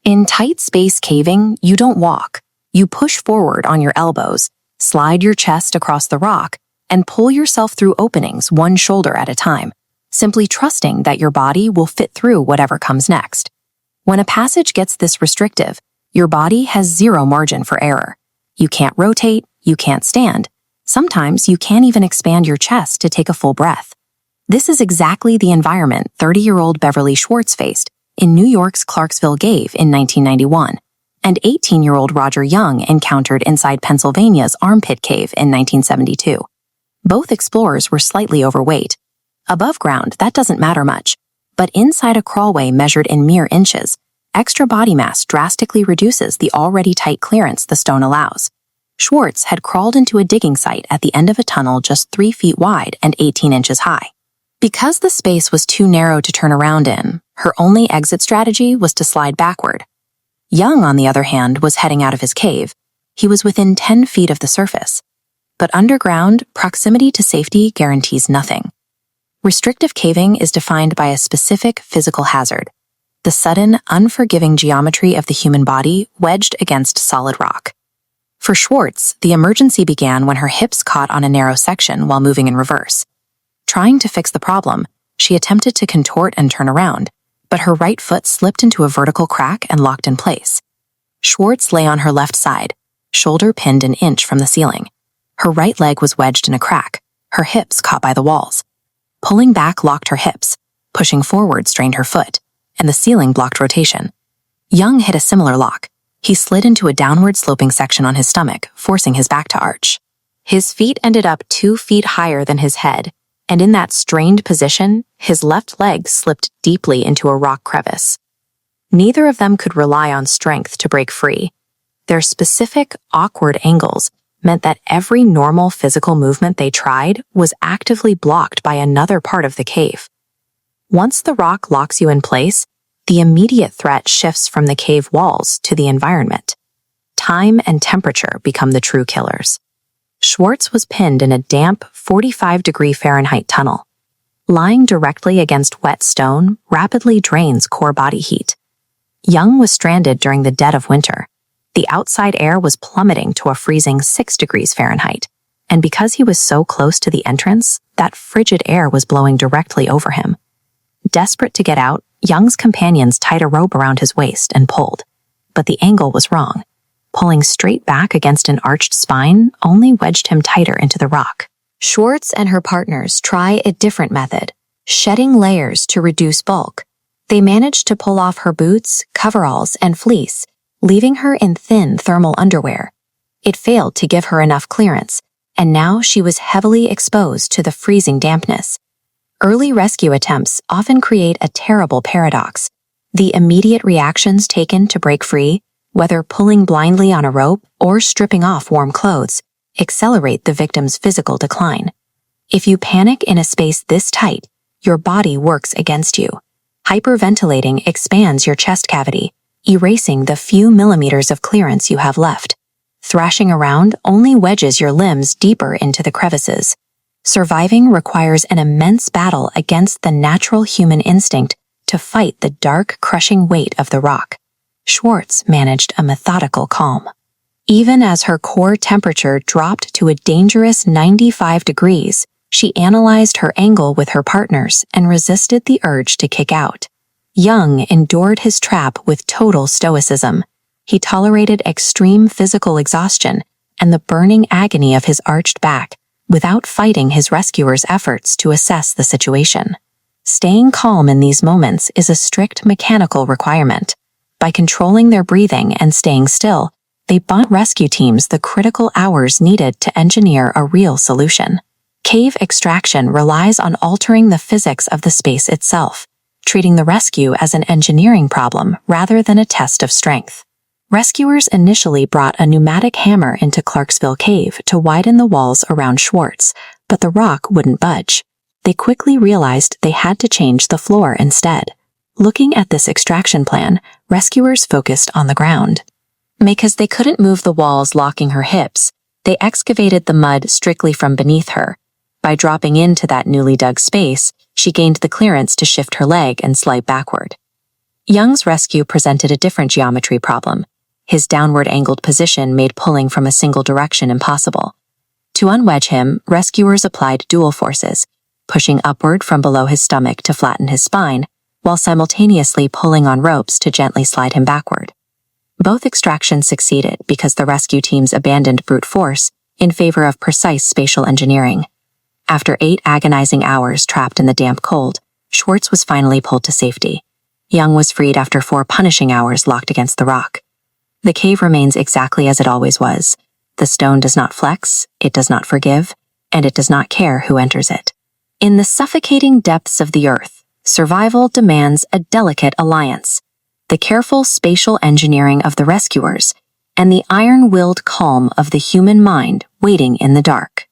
In tight space caving, you don't walk. You push forward on your elbows, slide your chest across the rock, and pull yourself through openings one shoulder at a time, simply trusting that your body will fit through whatever comes next. When a passage gets this restrictive, your body has zero margin for error. You can't rotate, you can't stand. Sometimes you can't even expand your chest to take a full breath. This is exactly the environment 30-year-old Beverly Schwarz faced in New York's Clarksville Cave in 1991, and 18-year-old Roger Young encountered inside Pennsylvania's Armpit Cave in 1972. Both explorers were slightly overweight. Above ground, that doesn't matter much, but inside a crawlway measured in mere inches, extra body mass drastically reduces the already tight clearance the stone allows. Schwarz had crawled into a digging site at the end of a tunnel just 3 feet wide and 18 inches high. Because the space was too narrow to turn around in, her only exit strategy was to slide backward. Young, on the other hand, was heading out of his cave. He was within 10 feet of the surface. But underground, proximity to safety guarantees nothing. Restrictive caving is defined by a specific physical hazard: the sudden, unforgiving geometry of the human body wedged against solid rock. For Schwarz, the emergency began when her hips caught on a narrow section while moving in reverse. Trying to fix the problem, she attempted to contort and turn around, but her right foot slipped into a vertical crack and locked in place. Schwarz lay on her left side, shoulder pinned an inch from the ceiling. Her right leg was wedged in a crack, her hips caught by the walls. Pulling back locked her hips, pushing forward strained her foot, and the ceiling blocked rotation. Young hit a similar lock. He slid into a downward sloping section on his stomach, forcing his back to arch. His feet ended up 2 feet higher than his head, and in that strained position, his left leg slipped deeply into a rock crevice. Neither of them could rely on strength to break free. Their specific, awkward angles meant that every normal physical movement they tried was actively blocked by another part of the cave. Once the rock locks you in place, the immediate threat shifts from the cave walls to the environment. Time and temperature become the true killers. Schwarz was pinned in a damp 45-degree Fahrenheit tunnel. Lying directly against wet stone rapidly drains core body heat. Young was stranded during the dead of winter. The outside air was plummeting to a freezing 6 degrees Fahrenheit, and because he was so close to the entrance, that frigid air was blowing directly over him. Desperate to get out, Young's companions tied a rope around his waist and pulled, but the angle was wrong. Pulling straight back against an arched spine only wedged him tighter into the rock. Schwarz and her partners try a different method, shedding layers to reduce bulk. They managed to pull off her boots, coveralls, and fleece, leaving her in thin thermal underwear. It failed to give her enough clearance, and now she was heavily exposed to the freezing dampness. Early rescue attempts often create a terrible paradox. The immediate reactions taken to break free, whether pulling blindly on a rope or stripping off warm clothes, accelerate the victim's physical decline. If you panic in a space this tight, your body works against you. Hyperventilating expands your chest cavity, erasing the few millimeters of clearance you have left. Thrashing around only wedges your limbs deeper into the crevices. Surviving requires an immense battle against the natural human instinct to fight the dark, crushing weight of the rock. Schwarz managed a methodical calm. Even as her core temperature dropped to a dangerous 95 degrees, she analyzed her angle with her partners and resisted the urge to kick out. Young endured his trap with total stoicism. He tolerated extreme physical exhaustion and the burning agony of his arched back without fighting his rescuers' efforts to assess the situation. Staying calm in these moments is a strict mechanical requirement. By controlling their breathing and staying still, they bought rescue teams the critical hours needed to engineer a real solution. Cave extraction relies on altering the physics of the space itself, treating the rescue as an engineering problem rather than a test of strength. Rescuers initially brought a pneumatic hammer into Clarksville Cave to widen the walls around Schwarz, but the rock wouldn't budge. They quickly realized they had to change the floor instead. Looking at this extraction plan, rescuers focused on the ground. Because they couldn't move the walls locking her hips, they excavated the mud strictly from beneath her. By dropping into that newly dug space, she gained the clearance to shift her leg and slide backward. Young's rescue presented a different geometry problem. His downward-angled position made pulling from a single direction impossible. To unwedge him, rescuers applied dual forces, pushing upward from below his stomach to flatten his spine, while simultaneously pulling on ropes to gently slide him backward. Both extractions succeeded because the rescue teams abandoned brute force in favor of precise spatial engineering. After 8 agonizing hours trapped in the damp cold, Schwarz was finally pulled to safety. Young was freed after 4 punishing hours locked against the rock. The cave remains exactly as it always was. The stone does not flex, it does not forgive, and it does not care who enters it. In the suffocating depths of the earth, survival demands a delicate alliance: the careful spatial engineering of the rescuers and the iron-willed calm of the human mind waiting in the dark.